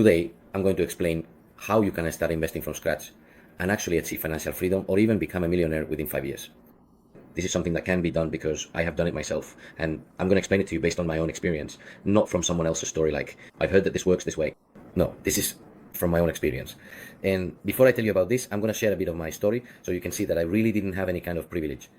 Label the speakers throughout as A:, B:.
A: Today, I'm going to explain how you can start investing from scratch and actually achieve financial freedom or even become a millionaire within 5 years. This is something that can be done because I have done it myself, and I'm going to explain it to you based on my own experience, not from someone else's story like, I've heard that this works this way. No, this is from my own experience. And before I tell you about this, I'm going to share a bit of my story so you can see that I really didn't have any kind of privilege.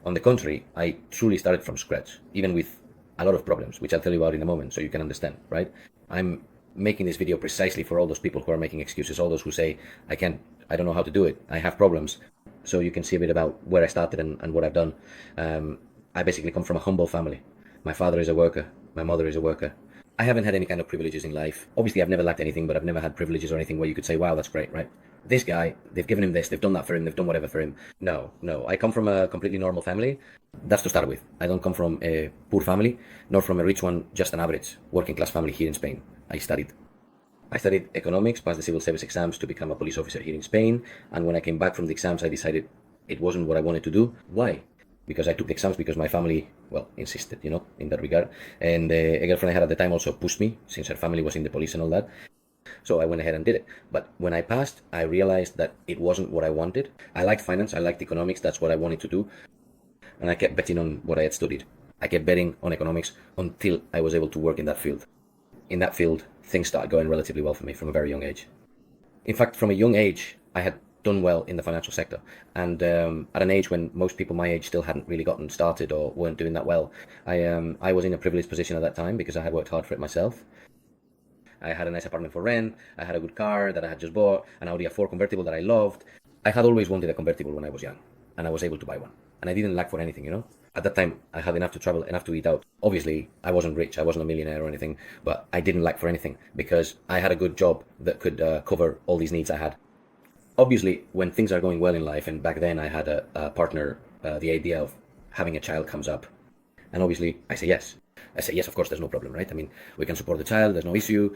A: On the contrary, I truly started from scratch, even with a lot of problems, which I'll tell you about in a moment so you can understand, right? I'm making this video precisely for all those people who are making excuses, all those who say, I don't know how to do it, I have problems. So you can see a bit about where I started and what I've done. I basically come from a humble family. My father is a worker, my mother is a worker. I haven't had any kind of privileges in life. Obviously, I've never lacked anything, but I've never had privileges or anything where you could say, wow, that's great, right? This guy, they've given him this, they've done that for him, they've done whatever for him. No. I come from a completely normal family. That's to start with. I don't come from a poor family, nor from a rich one, just an average working class family here in Spain. I studied economics, passed the civil service exams to become a police officer here in Spain. And when I came back from the exams, I decided it wasn't what I wanted to do. Why? Because I took the exams because my family, insisted, in that regard. And a girlfriend I had at the time also pushed me, since her family was in the police and all that. So I went ahead and did it. But when I passed, I realized that it wasn't what I wanted. I liked finance, I liked economics, that's what I wanted to do. And I kept betting on what I had studied. I kept betting on economics until I was able to work in that field. In that field, things started going relatively well for me from a very young age. In fact, from a young age, I had done well in the financial sector. And at an age when most people my age still hadn't really gotten started or weren't doing that well, I was in a privileged position at that time because I had worked hard for it myself. I had a nice apartment for rent, I had a good car that I had just bought, an Audi A4 convertible that I loved. I had always wanted a convertible when I was young, and I was able to buy one. And I didn't lack for anything, At that time, I had enough to travel, enough to eat out. Obviously, I wasn't rich, I wasn't a millionaire or anything, but I didn't lack for anything because I had a good job that could cover all these needs I had. Obviously, when things are going well in life, and back then I had a partner, the idea of having a child comes up. And obviously, I say yes. I say yes, of course, there's no problem, right? I mean, we can support the child, there's no issue.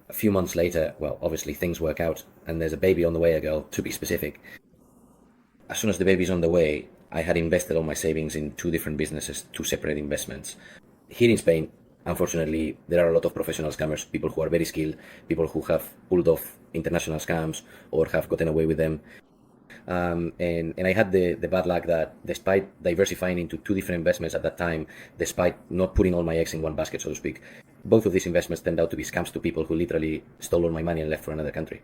A: A few months later, obviously things work out, and there's a baby on the way, a girl, to be specific. As soon as the baby's on the way, I had invested all my savings in two different businesses, two separate investments. Here in Spain, unfortunately, there are a lot of professional scammers, people who are very skilled, people who have pulled off international scams or have gotten away with them. And I had the bad luck that despite diversifying into two different investments at that time, despite not putting all my eggs in one basket, so to speak, both of these investments turned out to be scams to people who literally stole all my money and left for another country.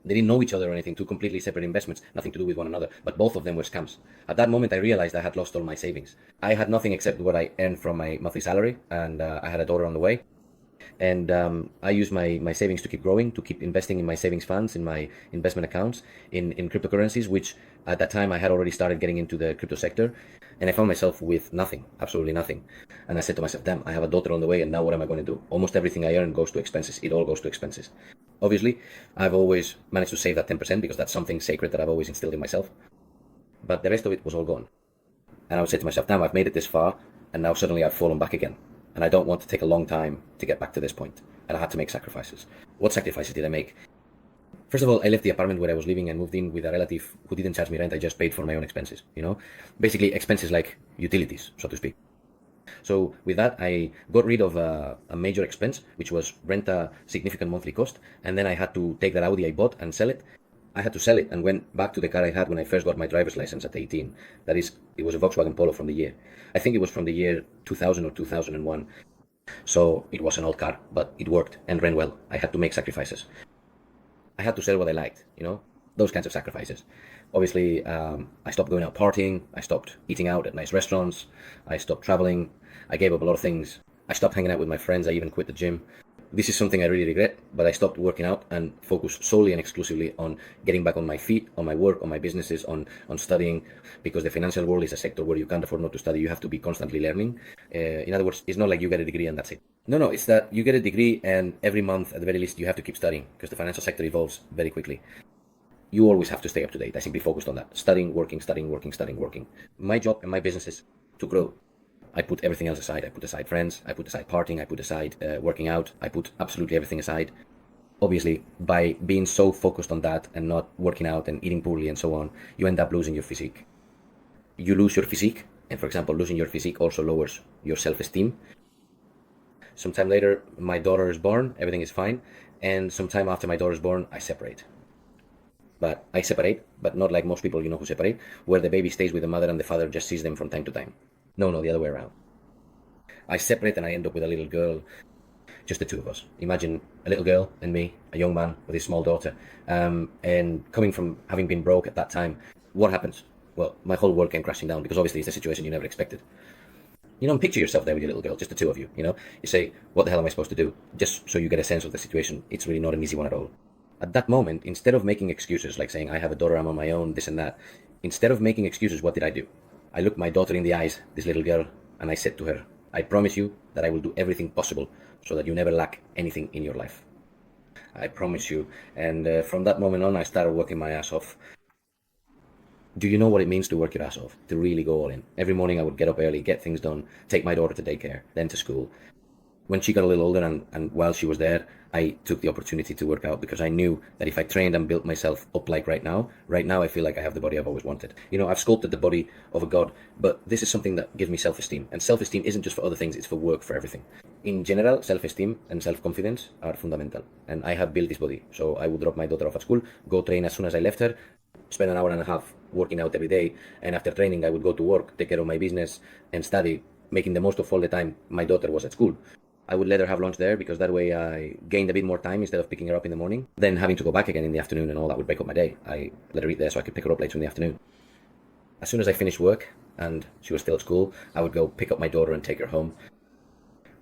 A: They didn't know each other or anything, two completely separate investments, nothing to do with one another, but both of them were scams. At that moment, I realized I had lost all my savings. I had nothing except what I earned from my monthly salary, and I had a daughter on the way. And I used my savings to keep growing, to keep investing in my savings funds, in my investment accounts, in cryptocurrencies, which at that time I had already started getting into the crypto sector. And I found myself with nothing, absolutely nothing. And I said to myself, damn, I have a daughter on the way, and now what am I going to do? Almost everything I earn goes to expenses. It all goes to expenses. Obviously, I've always managed to save that 10% because that's something sacred that I've always instilled in myself. But the rest of it was all gone. And I would say to myself, damn, I've made it this far, and now suddenly I've fallen back again. And I don't want to take a long time to get back to this point. And I had to make sacrifices. What sacrifices did I make? First of all, I left the apartment where I was living and moved in with a relative who didn't charge me rent. I just paid for my own expenses, Basically, expenses like utilities, so to speak. So with that, I got rid of a major expense, which was rent a significant monthly cost. And then I had to take that Audi I bought and sell it. I had to sell it and went back to the car I had when I first got my driver's license at 18. That is, it was a Volkswagen Polo from the year. I think it was from the year 2000 or 2001. So it was an old car, but it worked and ran well. I had to make sacrifices. I had to sell what I liked, those kinds of sacrifices. Obviously, I stopped going out partying. I stopped eating out at nice restaurants. I stopped traveling. I gave up a lot of things. I stopped hanging out with my friends. I even quit the gym. This is something I really regret, but I stopped working out and focused solely and exclusively on getting back on my feet, on my work, on my businesses, on studying, because the financial world is a sector where you can't afford not to study. You have to be constantly learning. In other words, it's not like you get a degree and that's it. No, it's that you get a degree and every month, at the very least, you have to keep studying because the financial sector evolves very quickly. You always have to stay up to date. I simply focused on that. Studying, working. My job and my business is to grow. I put everything else aside. I put aside friends, I put aside partying, I put aside working out, I put absolutely everything aside. Obviously, by being so focused on that and not working out and eating poorly and so on, you end up losing your physique. You lose your physique, and for example, losing your physique also lowers your self-esteem. Sometime later, my daughter is born, everything is fine. And sometime after my daughter is born, I separate. But I separate, but not like most people, who separate, where the baby stays with the mother and the father just sees them from time to time. No, the other way around. I separate and I end up with a little girl, just the two of us. Imagine a little girl and me, a young man with his small daughter. And coming from having been broke at that time, what happens? Well, my whole world came crashing down because obviously it's a situation you never expected. And picture yourself there with your little girl, just the two of you, You say, what the hell am I supposed to do? Just so you get a sense of the situation. It's really not an easy one at all. At that moment, instead of making excuses like saying, I have a daughter, I'm on my own, this and that, instead of making excuses, what did I do? I looked my daughter in the eyes, this little girl, and I said to her, I promise you that I will do everything possible so that you never lack anything in your life. I promise you. And from that moment on, I started working my ass off. Do you know what it means to work your ass off? To really go all in. Every morning I would get up early, get things done, take my daughter to daycare, then to school. When she got a little older and while she was there, I took the opportunity to work out because I knew that if I trained and built myself up like right now I feel like I have the body I've always wanted. I've sculpted the body of a god, but this is something that gives me self-esteem. And self-esteem isn't just for other things, it's for work, for everything. In general, self-esteem and self-confidence are fundamental. And I have built this body. So I would drop my daughter off at school, go train as soon as I left her, spend an hour and a half working out every day. And after training, I would go to work, take care of my business and study, making the most of all the time my daughter was at school. I would let her have lunch there because that way I gained a bit more time instead of picking her up in the morning. Then having to go back again in the afternoon and all that would break up my day. I let her eat there so I could pick her up later in the afternoon. As soon as I finished work and she was still at school, I would go pick up my daughter and take her home.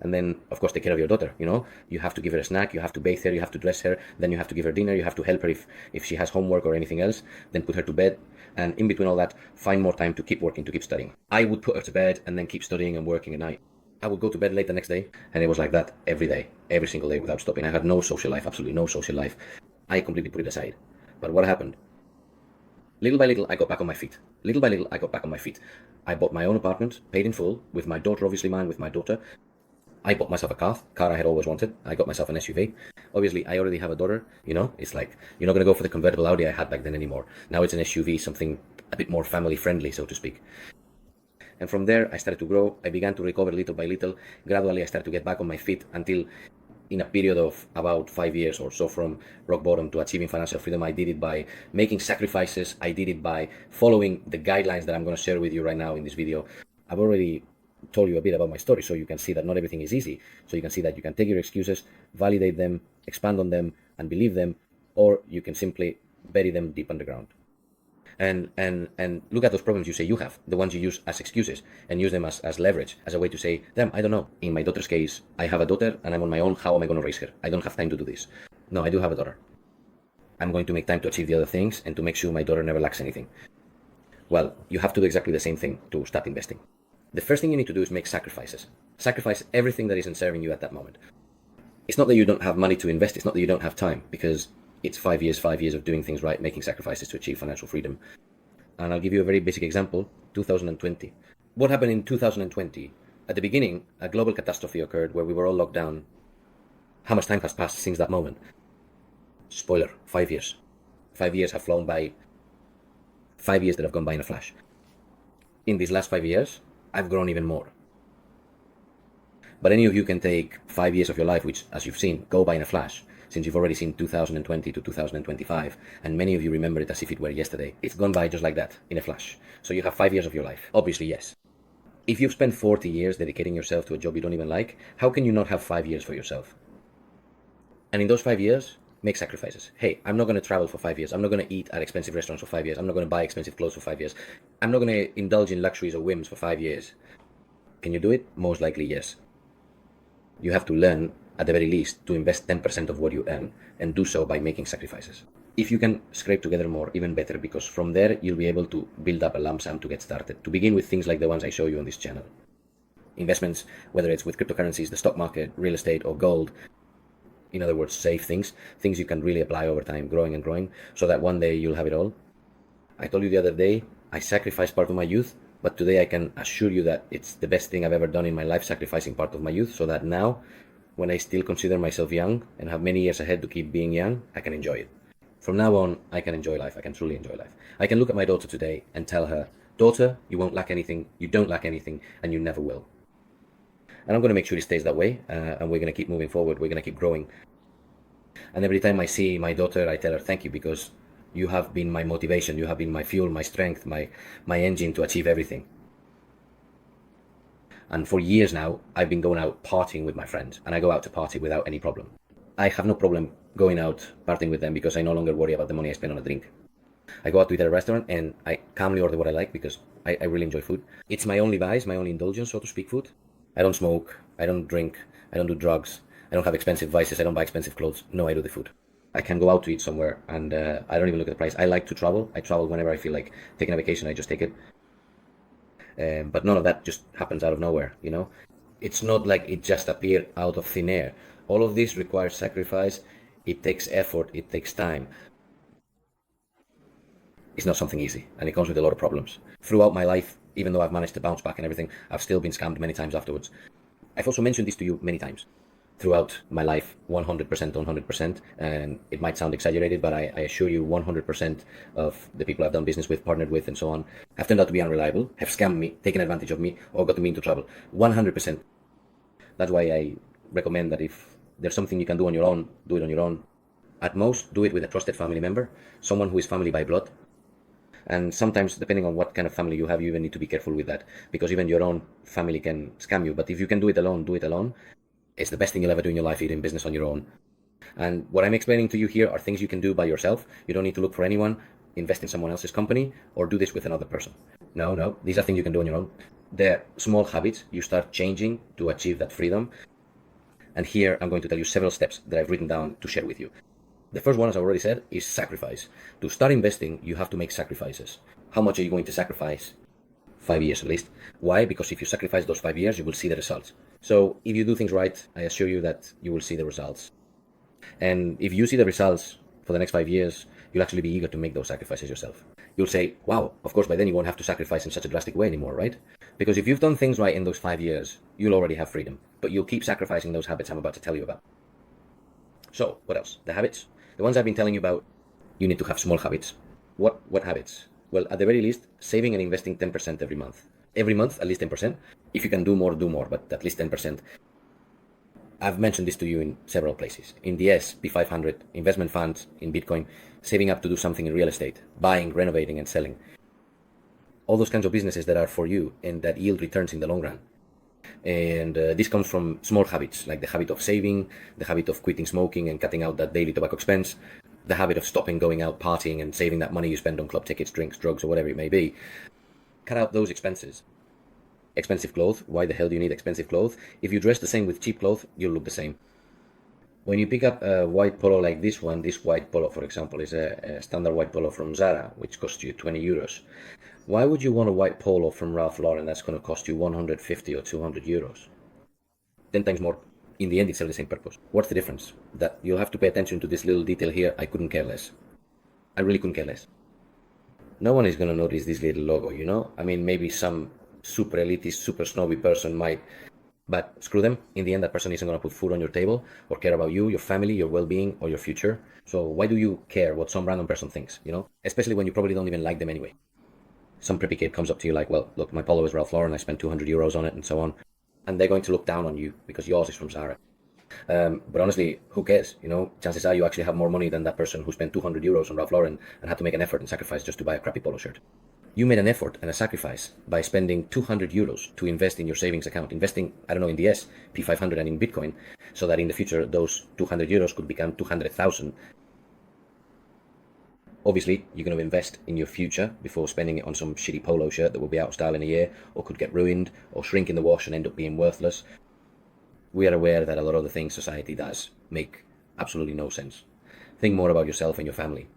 A: And then, of course, take care of your daughter, You have to give her a snack, you have to bathe her, you have to dress her, then you have to give her dinner, you have to help her if she has homework or anything else, then put her to bed. And in between all that, find more time to keep working, to keep studying. I would put her to bed and then keep studying and working at night. I would go to bed late the next day, and it was like that every day, every single day without stopping. I had no social life, absolutely no social life. I completely put it aside. But what happened? Little by little, I got back on my feet. Little by little, I got back on my feet. I bought my own apartment, paid in full, with my daughter, obviously mine, with my daughter. I bought myself a car I had always wanted. I got myself an SUV. Obviously, I already have a daughter, It's like, you're not going to go for the convertible Audi I had back then anymore. Now it's an SUV, something a bit more family friendly, so to speak. And from there, I started to grow. I began to recover little by little. Gradually, I started to get back on my feet until in a period of about 5 years or so from rock bottom to achieving financial freedom, I did it by making sacrifices. I did it by following the guidelines that I'm going to share with you right now in this video. I've already told you a bit about my story, so you can see that not everything is easy. So you can see that you can take your excuses, validate them, expand on them, and believe them, or you can simply bury them deep underground. And look at those problems you say you have, the ones you use as excuses, and use them as leverage, as a way to say, damn, I don't know. In my daughter's case, I have a daughter and I'm on my own. How am I going to raise her? I don't have time to do this. No, I do have a daughter. I'm going to make time to achieve the other things and to make sure my daughter never lacks anything. Well, you have to do exactly the same thing to start investing. The first thing you need to do is make sacrifices. Sacrifice everything that isn't serving you at that moment. It's not that you don't have money to invest. It's not that you don't have time, because it's 5 years of doing things right, making sacrifices to achieve financial freedom. And I'll give you a very basic example, 2020. What happened in 2020? At the beginning, a global catastrophe occurred where we were all locked down. How much time has passed since that moment? Spoiler, 5 years. 5 years have flown by. 5 years that have gone by in a flash. In these last 5 years, I've grown even more. But any of you can take 5 years of your life, which, as you've seen, go by in a flash, since you've already seen 2020 to 2025, and many of you remember it as if it were yesterday. It's gone by just like that, in a flash. So you have 5 years of your life. Obviously, yes. If you've spent 40 years dedicating yourself to a job you don't even like, how can you not have 5 years for yourself? And in those 5 years, make sacrifices. Hey, I'm not going to travel for 5 years. I'm not going to eat at expensive restaurants for 5 years. I'm not going to buy expensive clothes for 5 years. I'm not going to indulge in luxuries or whims for 5 years. Can you do it? Most likely, yes. You have to learn, at the very least, to invest 10% of what you earn, and do so by making sacrifices. If you can scrape together more, even better, because from there you'll be able to build up a lump sum to get started, to begin with things like the ones I show you on this channel. Investments, whether it's with cryptocurrencies, the stock market, real estate, or gold. In other words, safe things you can really apply over time, growing and growing, so that one day you'll have it all. I told you the other day, I sacrificed part of my youth, but today I can assure you that it's the best thing I've ever done in my life, sacrificing part of my youth, so that now, when I still consider myself young and have many years ahead to keep being young, I can enjoy it. From now on, I can enjoy life. I can truly enjoy life. I can look at my daughter today and tell her, daughter, you won't lack anything, you don't lack anything, and you never will. And I'm going to make sure it stays that way. And we're going to keep moving forward. We're going to keep growing. And every time I see my daughter, I tell her, thank you, because you have been my motivation. You have been my fuel, my strength, my engine to achieve everything. And for years now, I've been going out partying with my friends, and I go out to party without any problem. I have no problem going out partying with them because I no longer worry about the money I spend on a drink. I go out to eat at a restaurant and I calmly order what I like because I really enjoy food. It's my only vice, my only indulgence, so to speak, food. I don't smoke, I don't drink, I don't do drugs, I don't have expensive vices, I don't buy expensive clothes. No, I do the food. I can go out to eat somewhere and I don't even look at the price. I like to travel. I travel whenever I feel like taking a vacation, I just take it. But none of that just happens out of nowhere, you know? It's not like it just appeared out of thin air. All of this requires sacrifice. It takes effort. It takes time. It's not something easy, and it comes with a lot of problems. Throughout my life, even though I've managed to bounce back and everything, I've still been scammed many times afterwards. I've also mentioned this to you many times throughout my life, 100%, 100%, and it might sound exaggerated, but I assure you 100% of the people I've done business with, partnered with, and so on, have turned out to be unreliable, have scammed me, taken advantage of me, or gotten me into trouble. 100%. That's why I recommend that if there's something you can do on your own, do it on your own. At most, do it with a trusted family member, someone who is family by blood. And sometimes, depending on what kind of family you have, you even need to be careful with that, because even your own family can scam you. But if you can do it alone, do it alone. It's the best thing you'll ever do in your life, doing business on your own. And what I'm explaining to you here are things you can do by yourself. You don't need to look for anyone, invest in someone else's company, or do this with another person. No, these are things you can do on your own. They're small habits you start changing to achieve that freedom. And here I'm going to tell you several steps that I've written down to share with you. The first one, as I already said, is sacrifice. To start investing, you have to make sacrifices. How much are you going to sacrifice? 5 years at least. Why? Because if you sacrifice those 5 years, you will see the results. So if you do things right, I assure you that you will see the results. And if you see the results for the next 5 years, you'll actually be eager to make those sacrifices yourself. You'll say, wow, of course, by then you won't have to sacrifice in such a drastic way anymore, right? Because if you've done things right in those 5 years, you'll already have freedom. But you'll keep sacrificing those habits I'm about to tell you about. So, what else? The habits. The ones I've been telling you about, you need to have small habits. What habits? Well, at the very least, saving and investing 10% every month. Every month, at least 10%. If you can do more, but at least 10%. I've mentioned this to you in several places. In the S&P 500, investment funds, in Bitcoin, saving up to do something in real estate, buying, renovating, and selling. All those kinds of businesses that are for you and that yield returns in the long run. And this comes from small habits, like the habit of saving, the habit of quitting smoking and cutting out that daily tobacco expense, the habit of stopping going out partying and saving that money you spend on club tickets, drinks, drugs, or whatever it may be. Cut out those expenses. Expensive clothes. Why the hell do you need expensive clothes? If you dress the same with cheap clothes, you'll look the same. When you pick up a white polo like this one, this white polo, for example, is a standard white polo from Zara, which costs you 20 euros. Why would you want a white polo from Ralph Lauren that's going to cost you 150 or 200 euros? 10 times more. In the end, it serves the same purpose. What's the difference? That you'll have to pay attention to this little detail here. I couldn't care less. I really couldn't care less. No one is going to notice this little logo, you know? I mean, maybe some super elitist, super snobby person might, but screw them. In the end, that person isn't going to put food on your table or care about you, your family, your well-being, or your future. So why do you care what some random person thinks, you know? Especially when you probably don't even like them anyway. Some preppy kid comes up to you like, well, look, my polo is Ralph Lauren, I spent 200 euros on it, and so on. And they're going to look down on you because yours is from Zara. But honestly, who cares? You know, chances are you actually have more money than that person who spent 200 euros on Ralph Lauren and had to make an effort and sacrifice just to buy a crappy polo shirt. You made an effort and a sacrifice by spending 200 euros to invest in your savings account, investing, I don't know, in the S&P 500 and in Bitcoin, so that in the future, those 200 euros could become 200,000. Obviously, you're going to invest in your future before spending it on some shitty polo shirt that will be out of style in a year, or could get ruined, or shrink in the wash and end up being worthless. We are aware that a lot of the things society does make absolutely no sense. Think more about yourself and your family.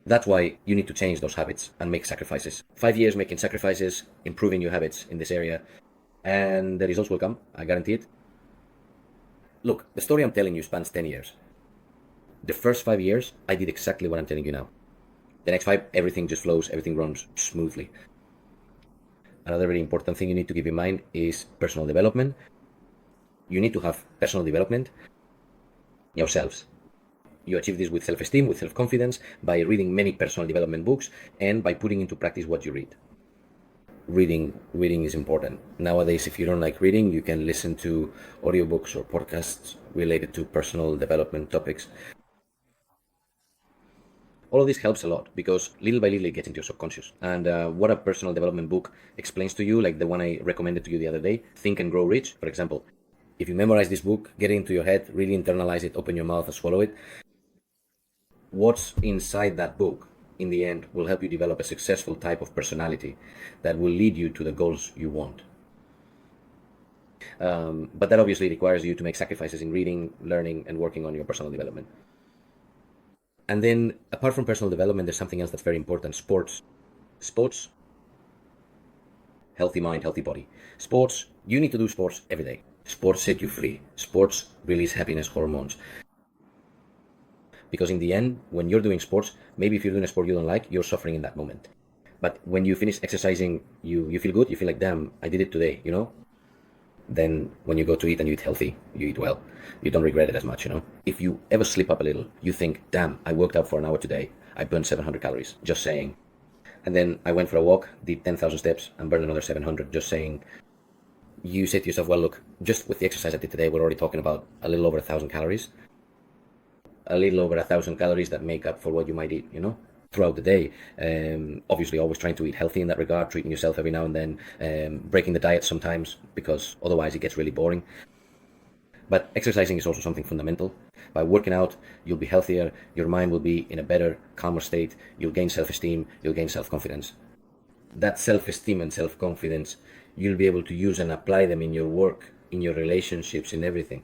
A: That's why you need to change those habits and make sacrifices. 5 years making sacrifices, improving your habits in this area, and the results will come, I guarantee it. Look, the story I'm telling you spans 10 years. The first 5 years, I did exactly what I'm telling you now. The next 5, everything just flows, everything runs smoothly. Another very important thing you need to keep in mind is personal development. You need to have personal development yourselves. You achieve this with self-esteem, with self-confidence, by reading many personal development books, and by putting into practice what you read. reading is important. Nowadays, if you don't like reading, you can listen to audiobooks or podcasts related to personal development topics. All of this helps a lot because little by little it gets into your subconscious. And what a personal development book explains to you, like the one I recommended to you the other day, Think and Grow Rich, for example. If you memorize this book, get it into your head, really internalize it, open your mouth and swallow it, what's inside that book in the end will help you develop a successful type of personality that will lead you to the goals you want. But that obviously requires you to make sacrifices in reading, learning, and working on your personal development. And then, apart from personal development, there's something else that's very important: sports. Sports, healthy mind, healthy body. Sports, you need to do sports every day. Sports set you free. Sports release happiness hormones. Because in the end, when you're doing sports, maybe if you're doing a sport you don't like, you're suffering in that moment. But when you finish exercising, you feel good, you feel like, damn, I did it today, you know? Then when you go to eat and you eat healthy, you eat well, you don't regret it as much, you know? If you ever slip up a little, you think, damn, I worked out for an hour today, I burned 700 calories, just saying. And then I went for a walk, did 10,000 steps, and burned another 700, just saying. You say to yourself, well, look, just with the exercise I did today, we're already talking about a little over 1,000 calories. A little over 1,000 calories that make up for what you might eat, you know, throughout the day. Obviously, always trying to eat healthy in that regard, treating yourself every now and then, breaking the diet sometimes, because otherwise it gets really boring. But exercising is also something fundamental. By working out, you'll be healthier, your mind will be in a better, calmer state, you'll gain self-esteem, you'll gain self-confidence. That self-esteem and self-confidence, you'll be able to use and apply them in your work, in your relationships, in everything.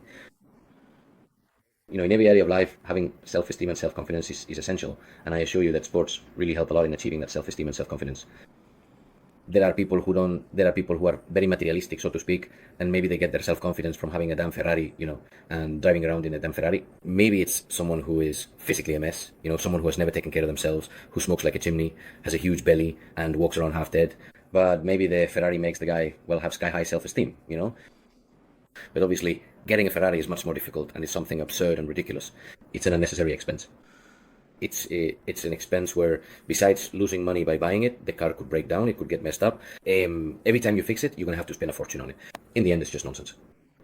A: You know, in every area of life, having self-esteem and self-confidence is essential. And I assure you that sports really help a lot in achieving that self-esteem and self-confidence. There are people who are very materialistic, so to speak, and maybe they get their self-confidence from having a damn Ferrari, you know, and driving around in a damn Ferrari. Maybe it's someone who is physically a mess, you know, someone who has never taken care of themselves, who smokes like a chimney, has a huge belly, and walks around half dead. But maybe the Ferrari makes the guy, well, have sky-high self-esteem, you know? But obviously, getting a Ferrari is much more difficult and it's something absurd and ridiculous. It's an unnecessary expense. It's an expense where, besides losing money by buying it, the car could break down, it could get messed up. Every time you fix it, you're going to have to spend a fortune on it. In the end, it's just nonsense.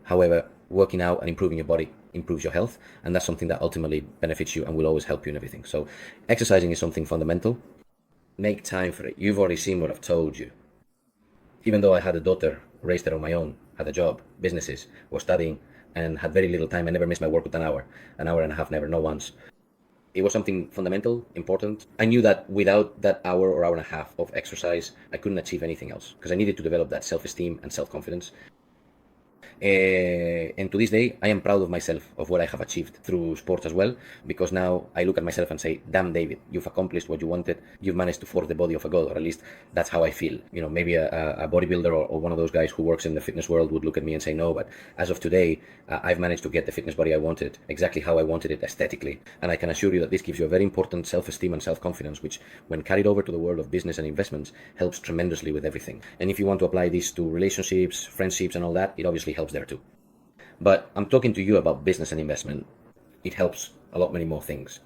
A: However, working out and improving your body improves your health, and that's something that ultimately benefits you and will always help you in everything. So exercising is something fundamental. Make time for it. You've already seen what I've told you. Even though I had a daughter, raised her on my own, had a job, businesses, was studying, and had very little time, I never missed my work with an hour and a half, never, not once. It was something fundamental, important. I knew that without that hour or hour and a half of exercise, I couldn't achieve anything else because I needed to develop that self-esteem and self-confidence. And to this day, I am proud of myself, of what I have achieved through sports as well, because now I look at myself and say, damn, David, you've accomplished what you wanted. You've managed to forge the body of a god, or at least that's how I feel. You know, maybe a bodybuilder or one of those guys who works in the fitness world would look at me and say, no, but as of today, I've managed to get the fitness body I wanted, exactly how I wanted it aesthetically. And I can assure you that this gives you a very important self-esteem and self-confidence, which when carried over to the world of business and investments, helps tremendously with everything. And if you want to apply this to relationships, friendships, and all that, it obviously helps there too. But I'm talking to you about business and investment. It helps a lot many more things.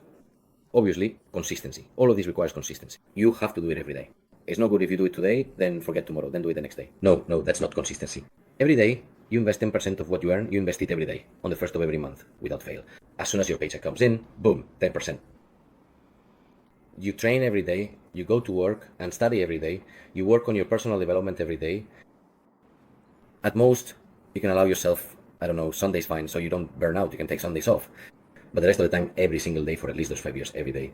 A: Obviously, consistency. All of this requires consistency. You have to do it every day. It's not good if you do it today, then forget tomorrow, then do it the next day. No, that's not consistency. Every day, you invest 10% of what you earn, you invest it every day, on the first of every month, without fail. As soon as your paycheck comes in, boom, 10%. You train every day, you go to work and study every day, you work on your personal development every day. At most, you can allow yourself, I don't know, Sunday's fine, so you don't burn out, you can take Sundays off. But the rest of the time, every single day for at least those 5 years, every day.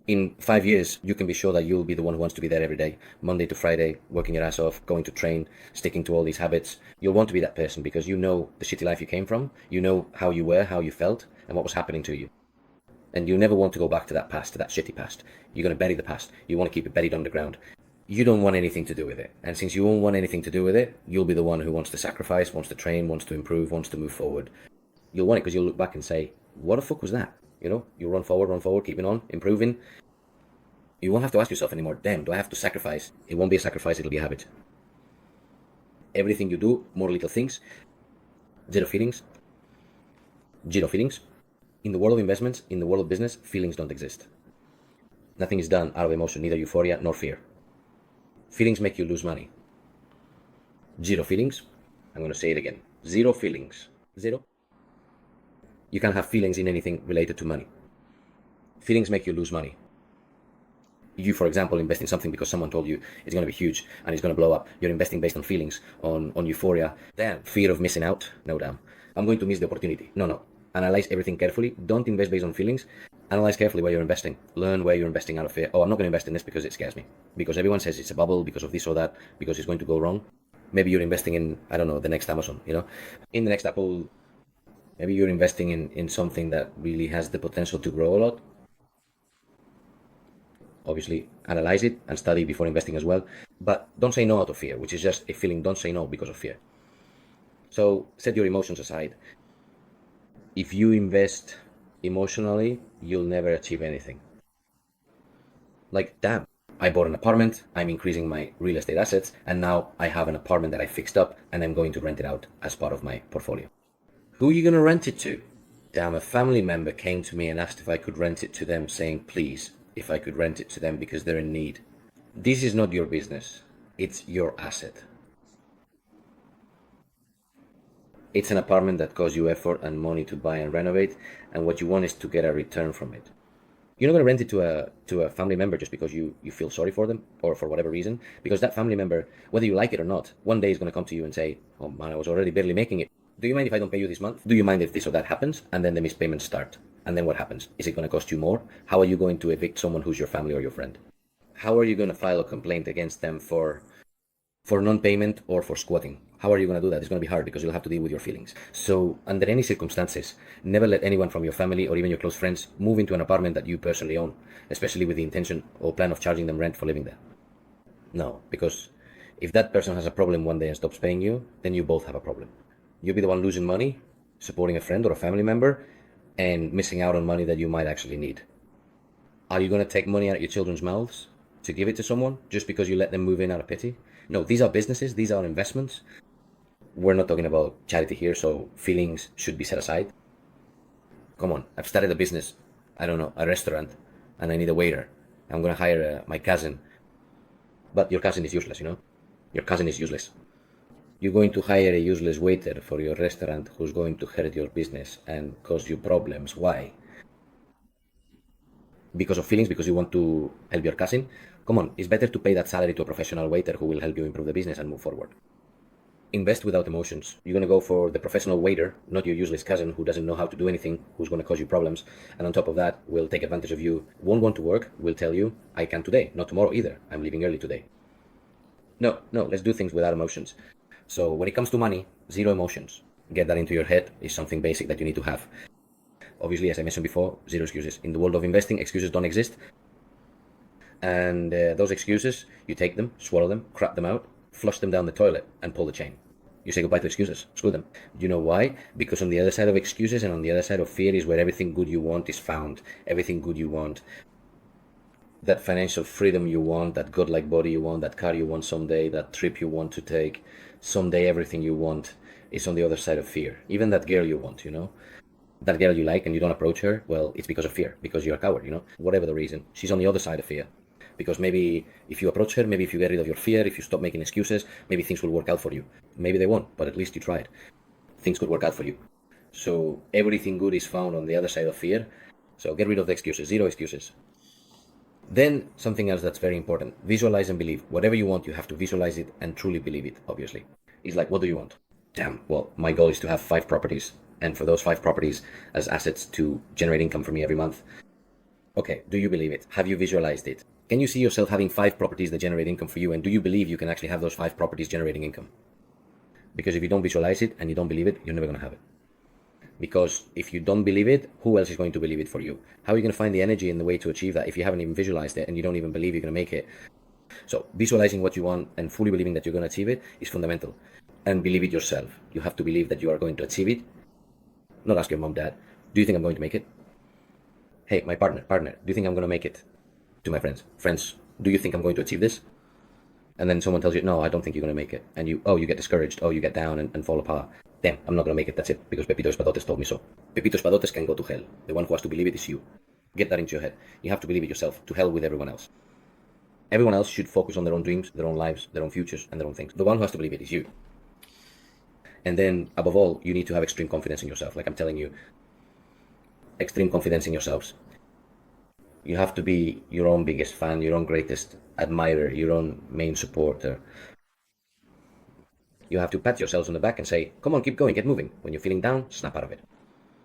A: In 5 years, you can be sure that you'll be the one who wants to be there every day, Monday to Friday, working your ass off, going to train, sticking to all these habits. You'll want to be that person because you know the shitty life you came from, you know how you were, how you felt, and what was happening to you. And you never want to go back to that past, to that shitty past. You're going to bury the past. You want to keep it buried underground. You don't want anything to do with it. And since you won't want anything to do with it, you'll be the one who wants to sacrifice, wants to train, wants to improve, wants to move forward. You'll want it because you'll look back and say, what the fuck was that? You know, you run forward, keeping on, improving. You won't have to ask yourself anymore, damn, do I have to sacrifice? It won't be a sacrifice, it'll be a habit. Everything you do, more little things, zero feelings. In the world of investments, in the world of business, feelings don't exist. Nothing is done out of emotion, neither euphoria nor fear. Feelings make you lose money. Zero feelings. I'm going to say it again. Zero feelings. Zero. You can't have feelings in anything related to money. Feelings make you lose money. You, for example, invest in something because someone told you it's going to be huge and it's going to blow up. You're investing based on feelings, on euphoria. Damn, fear of missing out. No, damn. I'm going to miss the opportunity. No. Analyze everything carefully. Don't invest based on feelings. Analyze carefully where you're investing. Learn where you're investing out of fear. Oh, I'm not going to invest in this because it scares me. Because everyone says it's a bubble, because of this or that, because it's going to go wrong. Maybe you're investing in, I don't know, the next Amazon, in the next Apple. Maybe you're investing in something that really has the potential to grow a lot. Obviously, analyze it and study before investing as well. But don't say no out of fear, which is just a feeling. Don't say no because of fear. So set your emotions aside. If you invest emotionally, you'll never achieve anything. Like, damn, I bought an apartment, I'm increasing my real estate assets, and now I have an apartment that I fixed up and I'm going to rent it out as part of my portfolio. Who are you going to rent it to? Damn, a family member came to me and asked if I could rent it to them, saying, please, if I could rent it to them because they're in need. This is not your business. It's your asset. It's an apartment that costs you effort and money to buy and renovate, and what you want is to get a return from it. You're not going to rent it to a family member just because you feel sorry for them or for whatever reason, because that family member, whether you like it or not, one day is going to come to you and say, oh man, I was already barely making it. Do you mind if I don't pay you this month? Do you mind if this or that happens? And then the missed payments start. And then what happens? Is it going to cost you more? How are you going to evict someone who's your family or your friend? How are you going to file a complaint against them for non-payment or for squatting? How are you going to do that? It's going to be hard because you'll have to deal with your feelings. So under any circumstances, never let anyone from your family or even your close friends move into an apartment that you personally own, especially with the intention or plan of charging them rent for living there. No, because if that person has a problem one day and stops paying you, then you both have a problem. You'll be the one losing money, supporting a friend or a family member, and missing out on money that you might actually need. Are you going to take money out of your children's mouths to give it to someone just because you let them move in out of pity? No, these are businesses, these are investments. We're not talking about charity here, so feelings should be set aside. Come on, I've started a business, I don't know, a restaurant, and I need a waiter. I'm going to hire my cousin. But your cousin is useless, Your cousin is useless. You're going to hire a useless waiter for your restaurant who's going to hurt your business and cause you problems. Why? Because of feelings, because you want to help your cousin? Come on, it's better to pay that salary to a professional waiter who will help you improve the business and move forward. Invest without emotions. You're going to go for the professional waiter, not your useless cousin who doesn't know how to do anything, who's going to cause you problems, and on top of that, will take advantage of you, won't want to work, will tell you, I can today, not tomorrow either, I'm leaving early today. No, let's do things without emotions. So when it comes to money, zero emotions. Get that into your head is something basic that you need to have. Obviously, as I mentioned before, zero excuses. In the world of investing, excuses don't exist. And those excuses, you take them, swallow them, crap them out, flush them down the toilet, and pull the chain. You say goodbye to excuses. Screw them. Do you know why? Because on the other side of excuses and on the other side of fear is where everything good you want is found. Everything good you want. That financial freedom you want, that godlike body you want, that car you want someday, that trip you want to take, someday everything you want is on the other side of fear. Even that girl you want, that girl you like and you don't approach her, well, it's because of fear, because you're a coward, whatever the reason. She's on the other side of fear. Because maybe if you approach her, maybe if you get rid of your fear, if you stop making excuses, maybe things will work out for you. Maybe they won't, but at least you tried. Things could work out for you. So everything good is found on the other side of fear. So get rid of the excuses, zero excuses. Then something else that's very important, visualize and believe. Whatever you want, you have to visualize it and truly believe it, obviously. It's like, what do you want? Damn, well, my goal is to have 5 properties. And for those 5 properties as assets to generate income for me every month. Okay, do you believe it? Have you visualized it? Can you see yourself having 5 properties that generate income for you? And do you believe you can actually have those 5 properties generating income? Because if you don't visualize it and you don't believe it, you're never going to have it. Because if you don't believe it, who else is going to believe it for you? How are you going to find the energy and the way to achieve that if you haven't even visualized it and you don't even believe you're going to make it? So visualizing what you want and fully believing that you're going to achieve it is fundamental. And believe it yourself. You have to believe that you are going to achieve it. Not ask your mom, dad, do you think I'm going to make it? Hey, my partner, do you think I'm going to make it? To my friends, do you think I'm going to achieve this? And then someone tells you, no, I don't think you're going to make it. And you get discouraged. You get down and fall apart. Damn, I'm not going to make it. That's it. Because Pepito Espadotes told me so. Pepito Espadotes can go to hell. The one who has to believe it is you. Get that into your head. You have to believe it yourself. To hell with everyone else. Everyone else should focus on their own dreams, their own lives, their own futures, and their own things. The one who has to believe it is you. And then, above all, you need to have extreme confidence in yourself. Like I'm telling you, extreme confidence in yourselves. You have to be your own biggest fan, your own greatest admirer, your own main supporter. You have to pat yourselves on the back and say, come on, keep going, get moving. When you're feeling down, snap out of it.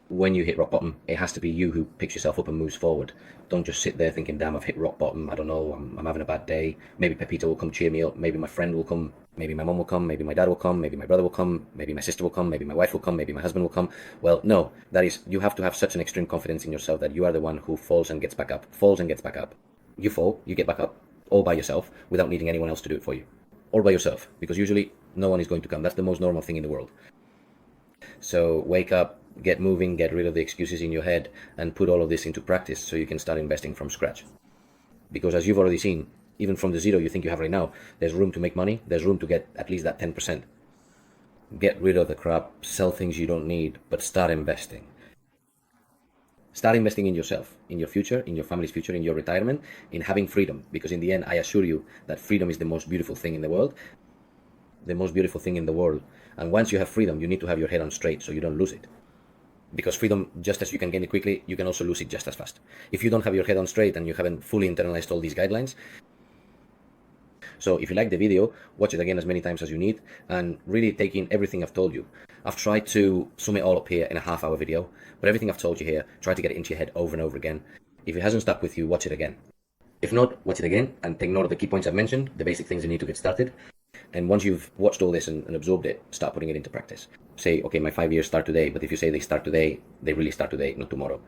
A: When you hit rock bottom, it has to be you who picks yourself up and moves forward. Don't just sit there thinking, damn, I've hit rock bottom. I don't know, I'm having a bad day. Maybe Pepito will come cheer me up. Maybe my friend will come. Maybe my mom will come. Maybe my dad will come. Maybe my brother will come. Maybe my sister will come. Maybe my wife will come. Maybe my husband will come. Well, no, that is, you have to have such an extreme confidence in yourself that you are the one who falls and gets back up. Falls and gets back up. You fall, you get back up, all by yourself, without needing anyone else to do it for you. All by yourself, because usually no one is going to come. That's the most normal thing in the world. So wake up, get moving, get rid of the excuses in your head, and put all of this into practice so you can start investing from scratch. Because as you've already seen, even from the zero you think you have right now, there's room to make money, there's room to get at least that 10%. Get rid of the crap, sell things you don't need, but start investing. Start investing in yourself, in your future, in your family's future, in your retirement, in having freedom. Because in the end, I assure you that freedom is the most beautiful thing in the world. The most beautiful thing in the world. And once you have freedom, you need to have your head on straight so you don't lose it. Because freedom, just as you can gain it quickly, you can also lose it just as fast. If you don't have your head on straight and you haven't fully internalized all these guidelines. So if you like the video, watch it again as many times as you need and really take in everything I've told you. I've tried to sum it all up here in a half-hour video, but everything I've told you here, try to get it into your head over and over again. If it hasn't stuck with you, watch it again. If not, watch it again and take note of the key points I've mentioned, the basic things you need to get started. And once you've watched all this and absorbed it, start putting it into practice. Say, okay, my 5 years start today, but if you say they start today, they really start today, not tomorrow.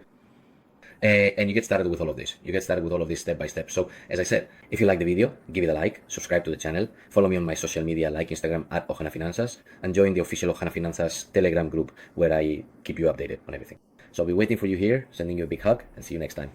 A: And you get started with all of this. You get started with all of this step by step. So, as I said, if you like the video, give it a like, subscribe to the channel, follow me on my social media like Instagram at Ohana Finanzas, and join the official Ohana Finanzas Telegram group where I keep you updated on everything. So I'll be waiting for you here, sending you a big hug, and see you next time.